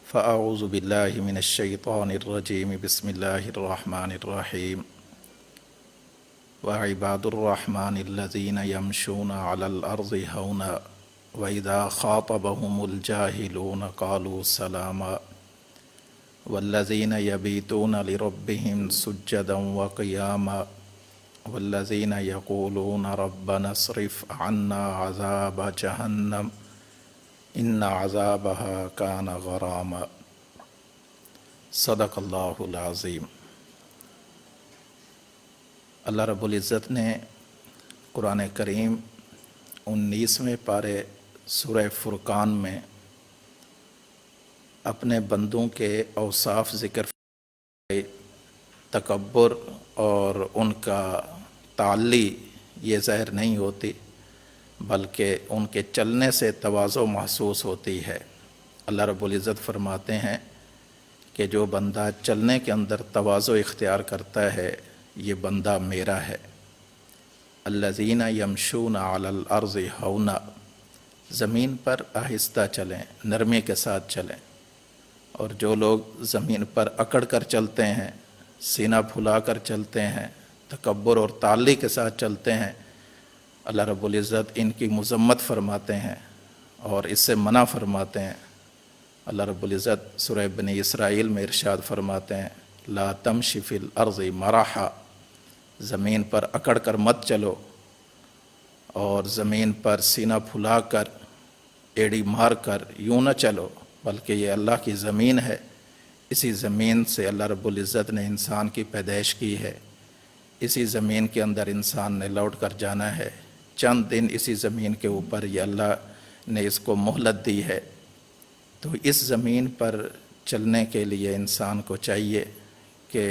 فأعوذ بالله من الشيطان الرجيم بسم الله الرحمن الرحيم وعباد الرحمن الذين يمشون على الأرض هونا وإذا خاطبهم الجاهلون قالوا سلاما والذين يبيتون لربهم سجدا وقياما والذين يقولون ربنا اصرف عنا عذاب جهنم ان عذابها کان غراما صدق اللہ العظیم۔ اللہ رب العزت نے قرآن کریم 19ویں پارے سورہ فرقان میں اپنے بندوں کے اوصاف ذکر فرمائے۔ تکبر اور ان کا تعلی یہ ظاہر نہیں ہوتی، بلکہ ان کے چلنے سے تواضع محسوس ہوتی ہے۔ اللہ رب العزت فرماتے ہیں کہ جو بندہ چلنے کے اندر تواضع اختیار کرتا ہے یہ بندہ میرا ہے۔ الذین یمشون علی الارض ہونا، زمین پر آہستہ چلیں، نرمی کے ساتھ چلیں۔ اور جو لوگ زمین پر اکڑ کر چلتے ہیں، سینہ پھلا کر چلتے ہیں، تکبر اور تعلی کے ساتھ چلتے ہیں، اللہ رب العزت ان کی مذمت فرماتے ہیں اور اس سے منع فرماتے ہیں۔ اللہ رب العزت سورہ بنی اسرائیل میں ارشاد فرماتے ہیں لا تمشی فی الارض مرحا، زمین پر اکڑ کر مت چلو اور زمین پر سینہ پھلا کر ایڑی مار کر یوں نہ چلو، بلکہ یہ اللہ کی زمین ہے۔ اسی زمین سے اللہ رب العزت نے انسان کی پیدائش کی ہے، اسی زمین کے اندر انسان نے لوٹ کر جانا ہے۔ چند دن اسی زمین کے اوپر یہ اللہ نے اس کو مہلت دی ہے۔ تو اس زمین پر چلنے کے لیے انسان کو چاہیے کہ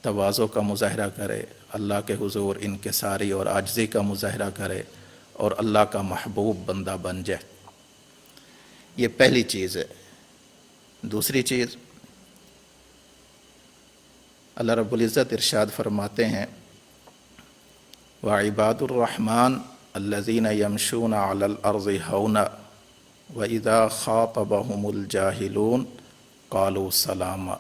تواضع کا مظاہرہ کرے، اللہ کے حضور انکساری اور عاجزی کا مظاہرہ کرے اور اللہ کا محبوب بندہ بن جائے۔ یہ پہلی چیز ہے۔ دوسری چیز، اللہ رب العزت ارشاد فرماتے ہیں وعباد الرحمن الذین یمشون علی الارض ہونا واذا خاطبهم الجاہلون قالوا سلاما۔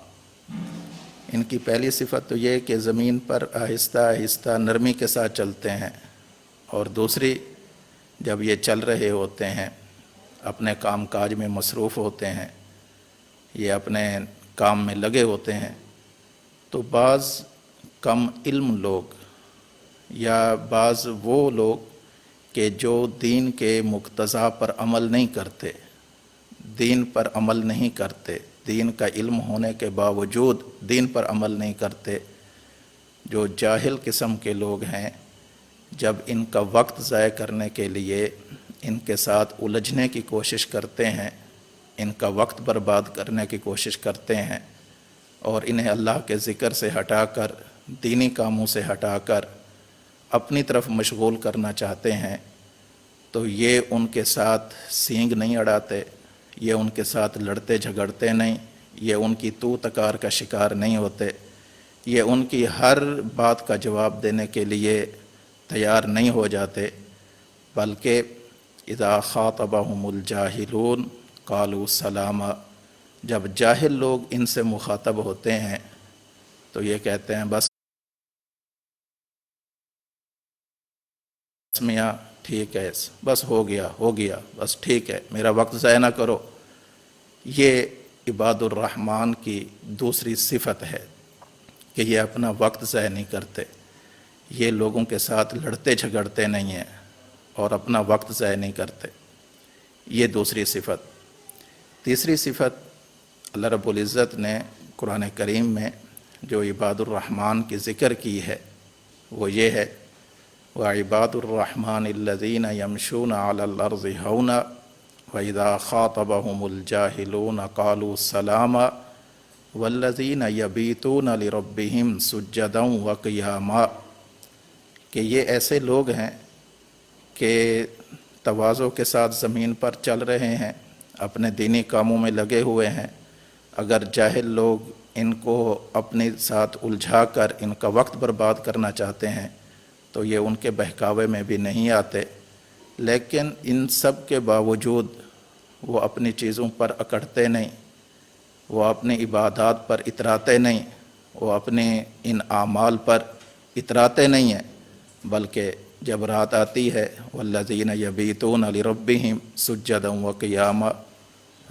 ان کی پہلی صفت تو یہ کہ زمین پر آہستہ آہستہ نرمی کے ساتھ چلتے ہیں، اور دوسری جب یہ چل رہے ہوتے ہیں، اپنے کام کاج میں مصروف ہوتے ہیں، یہ اپنے کام میں لگے ہوتے ہیں، تو بعض کم علم لوگ یا بعض وہ لوگ کہ جو دین کے مقتضا پر عمل نہیں کرتے، دین پر عمل نہیں کرتے، دین کا علم ہونے کے باوجود دین پر عمل نہیں کرتے، جو جاہل قسم کے لوگ ہیں، جب ان کا وقت ضائع کرنے کے لیے ان کے ساتھ الجھنے کی کوشش کرتے ہیں، ان کا وقت برباد کرنے کی کوشش کرتے ہیں اور انہیں اللہ کے ذکر سے ہٹا کر، دینی کاموں سے ہٹا کر اپنی طرف مشغول کرنا چاہتے ہیں، تو یہ ان کے ساتھ سینگ نہیں اڑاتے، یہ ان کے ساتھ لڑتے جھگڑتے نہیں، یہ ان کی تو تکار کا شکار نہیں ہوتے، یہ ان کی ہر بات کا جواب دینے کے لیے تیار نہیں ہو جاتے، بلکہ اذا خاطبهم الجاہلون قالوا سلاما، جب جاہل لوگ ان سے مخاطب ہوتے ہیں تو یہ کہتے ہیں بس میاں ٹھیک ہے، بس ہو گیا، بس ٹھیک ہے، میرا وقت ضائع نہ کرو۔ یہ عباد الرحمن کی دوسری صفت ہے کہ یہ اپنا وقت ضائع نہیں کرتے، یہ لوگوں کے ساتھ لڑتے جھگڑتے نہیں ہیں اور اپنا وقت ضائع نہیں کرتے۔ یہ دوسری صفت۔ تیسری صفت اللہ رب العزت نے قرآن کریم میں جو عباد الرحمن کی ذکر کی ہے وہ یہ ہے وعباد الرحمن الذین یمشون علی الارض ہونا واذا خاطبهم الجاہلون قالوا سلاما والذین یبیتون لربهم سجدا وقیاما، کہ یہ ایسے لوگ ہیں کہ تواضع کے ساتھ زمین پر چل رہے ہیں، اپنے دینی کاموں میں لگے ہوئے ہیں۔ اگر جاہل لوگ ان کو اپنے ساتھ الجھا کر ان کا وقت برباد کرنا چاہتے ہیں تو یہ ان کے بہکاوے میں بھی نہیں آتے، لیکن ان سب کے باوجود وہ اپنی چیزوں پر اکڑتے نہیں، وہ اپنی عبادات پر اتراتے نہیں، وہ اپنے ان اعمال پر اتراتے نہیں ہیں، بلکہ جب رات آتی ہے والذین یبیتون لربہم سجدا وقیاما،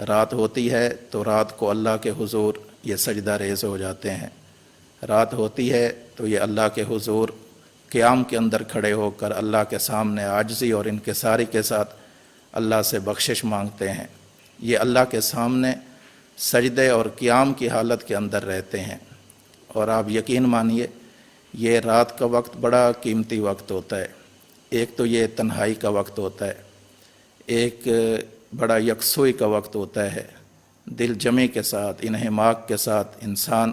رات ہوتی ہے تو رات کو اللہ کے حضور یہ سجدہ ریز ہو جاتے ہیں، رات ہوتی ہے تو یہ اللہ کے حضور قیام کے اندر کھڑے ہو کر اللہ کے سامنے عاجزی اور انکساری کے ساتھ اللہ سے بخشش مانگتے ہیں، یہ اللہ کے سامنے سجدے اور قیام کی حالت کے اندر رہتے ہیں۔ اور آپ یقین مانیے یہ رات کا وقت بڑا قیمتی وقت ہوتا ہے، ایک تو یہ تنہائی کا وقت ہوتا ہے، ایک بڑا یکسوئی کا وقت ہوتا ہے، دل جمع کے ساتھ انہماک کے ساتھ انسان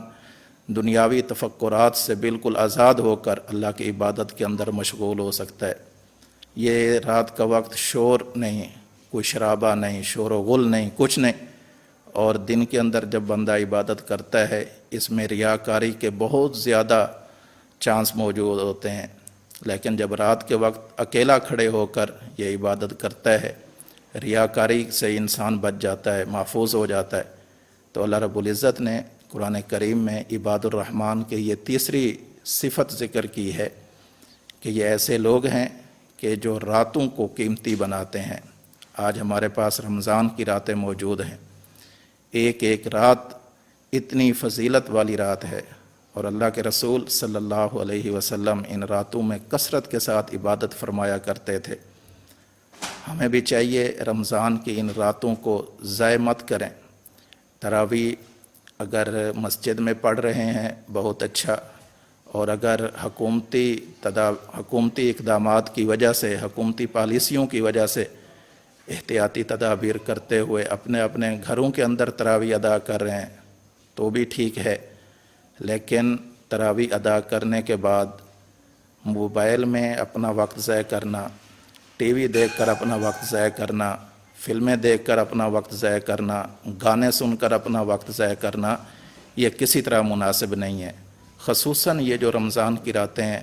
دنیاوی تفکرات سے بالکل آزاد ہو کر اللہ کی عبادت کے اندر مشغول ہو سکتا ہے۔ یہ رات کا وقت شور نہیں، کوئی شرابہ نہیں، شور و غل نہیں، کچھ نہیں، اور دن کے اندر جب بندہ عبادت کرتا ہے اس میں ریاکاری کے بہت زیادہ چانس موجود ہوتے ہیں، لیکن جب رات کے وقت اکیلا کھڑے ہو کر یہ عبادت کرتا ہے ریاکاری سے انسان بچ جاتا ہے، محفوظ ہو جاتا ہے۔ تو اللہ رب العزت نے قرآن کریم میں عباد الرحمن کے یہ تیسری صفت ذکر کی ہے کہ یہ ایسے لوگ ہیں کہ جو راتوں کو قیمتی بناتے ہیں۔ آج ہمارے پاس رمضان کی راتیں موجود ہیں، ایک ایک رات اتنی فضیلت والی رات ہے، اور اللہ کے رسول صلی اللہ علیہ وسلم ان راتوں میں کثرت کے ساتھ عبادت فرمایا کرتے تھے۔ ہمیں بھی چاہیے رمضان کی ان راتوں کو ضائع مت کریں۔ تراویح اگر مسجد میں پڑھ رہے ہیں بہت اچھا، اور اگر حکومتی اقدامات کی وجہ سے، حکومتی پالیسیوں کی وجہ سے احتیاطی تدابیر کرتے ہوئے اپنے اپنے گھروں کے اندر تراویح ادا کر رہے ہیں تو بھی ٹھیک ہے، لیکن تراویح ادا کرنے کے بعد موبائل میں اپنا وقت ضائع کرنا، ٹی وی دیکھ کر اپنا وقت ضائع کرنا، فلمیں دیکھ کر اپنا وقت ضائع کرنا، گانے سن کر اپنا وقت ضائع کرنا، یہ کسی طرح مناسب نہیں ہے۔ خصوصاً یہ جو رمضان کی راتیں ہیں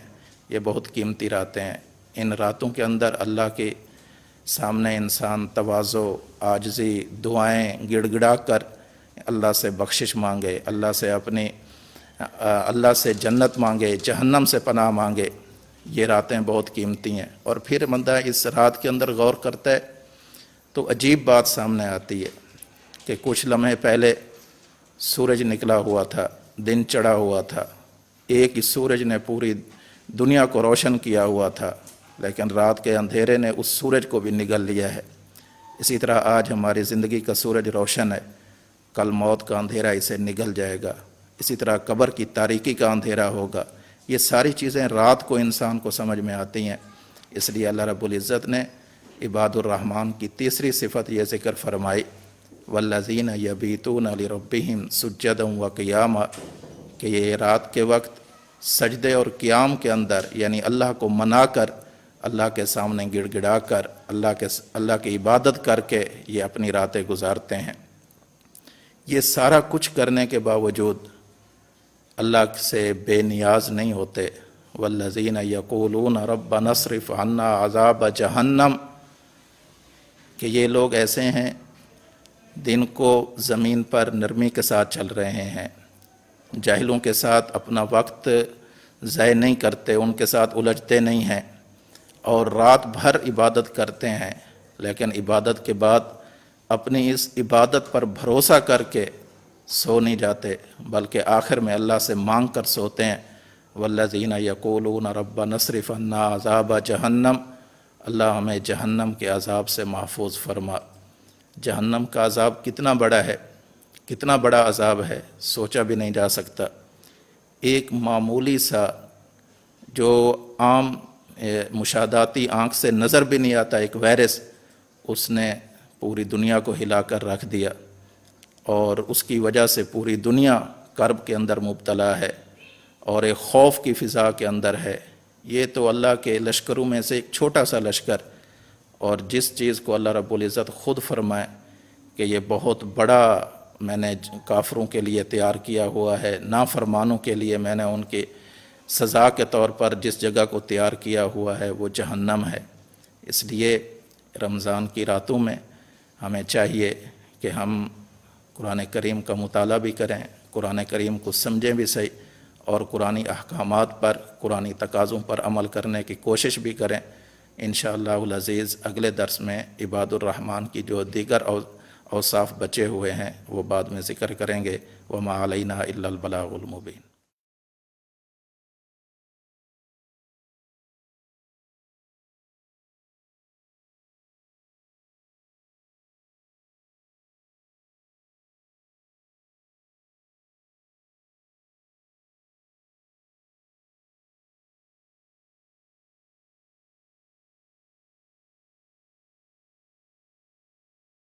یہ بہت قیمتی راتیں ہیں، ان راتوں کے اندر اللہ کے سامنے انسان تواضع، عاجزی، دعائیں گڑ گڑا کر اللہ سے بخشش مانگے، اللہ سے جنت مانگے، جہنم سے پناہ مانگے، یہ راتیں بہت قیمتی ہیں۔ اور پھر بندہ اس رات کے اندر غور کرتا ہے تو عجیب بات سامنے آتی ہے کہ کچھ لمحے پہلے سورج نکلا ہوا تھا، دن چڑھا ہوا تھا، ایک ہی سورج نے پوری دنیا کو روشن کیا ہوا تھا، لیکن رات کے اندھیرے نے اس سورج کو بھی نگل لیا ہے۔ اسی طرح آج ہماری زندگی کا سورج روشن ہے، کل موت کا اندھیرا اسے نگل جائے گا، اسی طرح قبر کی تاریکی کا اندھیرا ہوگا۔ یہ ساری چیزیں رات کو انسان کو سمجھ میں آتی ہیں، اس لیے اللہ رب العزت نے عباد الرحمن کی تیسری صفت یہ ذکر فرمائی والذین یبیتون لربہم سجدا وقیاما، کہ یہ رات کے وقت سجدے اور قیام کے اندر یعنی اللہ کو منا کر، اللہ کے سامنے گڑ گڑا کر، اللہ کی عبادت کر کے یہ اپنی راتیں گزارتے ہیں۔ یہ سارا کچھ کرنے کے باوجود اللہ سے بے نیاز نہیں ہوتے۔ والذین یقولون ربنا اصرف عنا عذاب جہنم، کہ یہ لوگ ایسے ہیں دن کو زمین پر نرمی کے ساتھ چل رہے ہیں، جاہلوں کے ساتھ اپنا وقت ضائع نہیں کرتے، ان کے ساتھ الجھتے نہیں ہیں، اور رات بھر عبادت کرتے ہیں، لیکن عبادت کے بعد اپنی اس عبادت پر بھروسہ کر کے سو نہیں جاتے، بلکہ آخر میں اللہ سے مانگ کر سوتے ہیں۔ والذین یقولون ربنا اصرف عنا عذاب جہنم، اللہ ہمیں جہنم کے عذاب سے محفوظ فرما۔ جہنم کا عذاب کتنا بڑا ہے، کتنا بڑا عذاب ہے، سوچا بھی نہیں جا سکتا۔ ایک معمولی سا جو عام مشاہداتی آنکھ سے نظر بھی نہیں آتا ایک وائرس، اس نے پوری دنیا کو ہلا کر رکھ دیا، اور اس کی وجہ سے پوری دنیا کرب کے اندر مبتلا ہے اور ایک خوف کی فضا کے اندر ہے۔ یہ تو اللہ کے لشکروں میں سے ایک چھوٹا سا لشکر، اور جس چیز کو اللہ رب العزت خود فرمائے کہ یہ بہت بڑا میں نے کافروں کے لیے تیار کیا ہوا ہے، نافرمانوں کے لیے میں نے ان کی سزا کے طور پر جس جگہ کو تیار کیا ہوا ہے وہ جہنم ہے۔ اس لیے رمضان کی راتوں میں ہمیں چاہیے کہ ہم قرآن کریم کا مطالعہ بھی کریں، قرآن کریم کو سمجھیں بھی صحیح، اور قرآنی احکامات پر، قرآنی تقاضوں پر عمل کرنے کی کوشش بھی کریں۔ انشاءاللہ العزیز اگلے درس میں عباد الرحمن کی جو دیگر اوصاف بچے ہوئے ہیں وہ بعد میں ذکر کریں گے۔ وما علینا الا البلاغ المبین۔